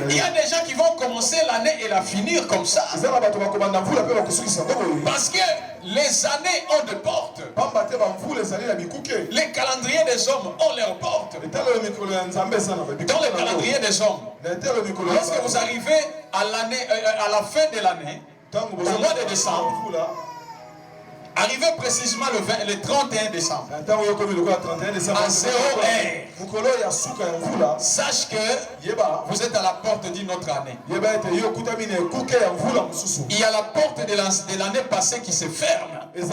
Il y a des gens qui vont commencer l'année et la finir comme ça. Parce que les années ont des portes. Les calendriers des hommes ont leurs portes. Dans le calendrier des hommes, lorsque vous arrivez à la fin de l'année, au mois de décembre, arrivé précisément le 31 décembre, à 0 heure, sache que vous êtes à la porte d'une autre année. Il y a la porte de l'année passée qui se ferme. Et la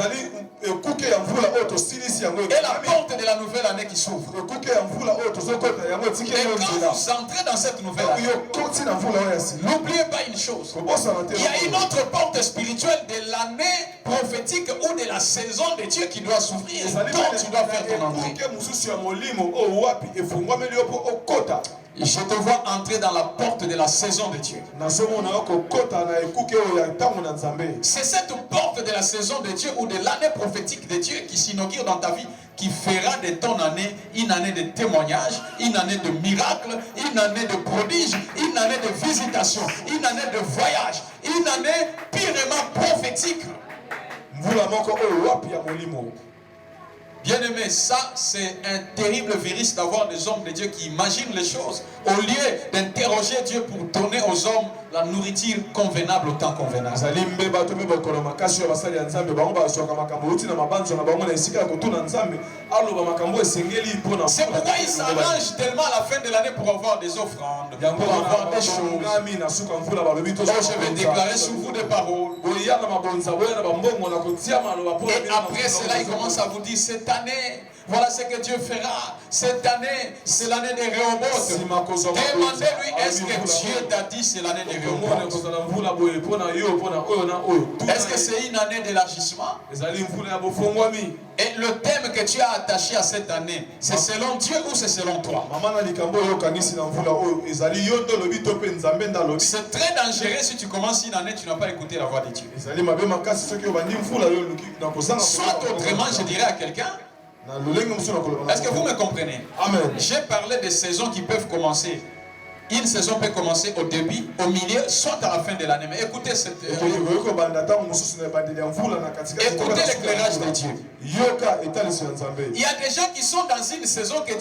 porte de la nouvelle année qui s'ouvre. Et quand vous entrez dans cette nouvelle année, n'oubliez pas une chose. Il y a une autre porte spirituelle de l'année prophétique ou de la saison de Dieu qui doit s'ouvrir. Donc tu dois faire ton entrée. Je te vois entrer dans la porte de la saison de Dieu. C'est cette porte de la saison de Dieu ou de l'année prophétique de Dieu qui s'inaugure dans ta vie, qui fera de ton année une année de témoignage, une année de miracle, une année de prodige, une année de visitation, une année de voyage, une année purement prophétique. Bien-aimé, ça c'est un terrible virus d'avoir des hommes de Dieu qui imaginent les choses au lieu d'interroger Dieu pour donner aux hommes la nourriture convenable au temps convenable. C'est pourquoi ils s'arrangent tellement à la fin de l'année pour avoir des offrandes, pour avoir des choses. Je vais déclarer sur vous des paroles. Et après cela, il commence à vous dire cette année, voilà ce que Dieu fera. Cette année, c'est l'année de Rehoboth. Demandez-lui, est-ce que Dieu t'a dit c'est l'année de Rehoboth? Est-ce que c'est une année d'élargissement? Et le thème que tu as attaché à cette année, c'est selon Dieu ou c'est selon toi? C'est très dangereux si tu commences une année, tu n'as pas écouté la voix de Dieu. Soit autrement, je dirais à quelqu'un, est-ce que vous me comprenez? Amen. J'ai parlé des saisons qui peuvent commencer. Une saison peut commencer au début, au milieu, soit à la fin de l'année. Mais écoutez écoutez l'éclairage de Dieu. Il y a des gens qui sont dans une saison que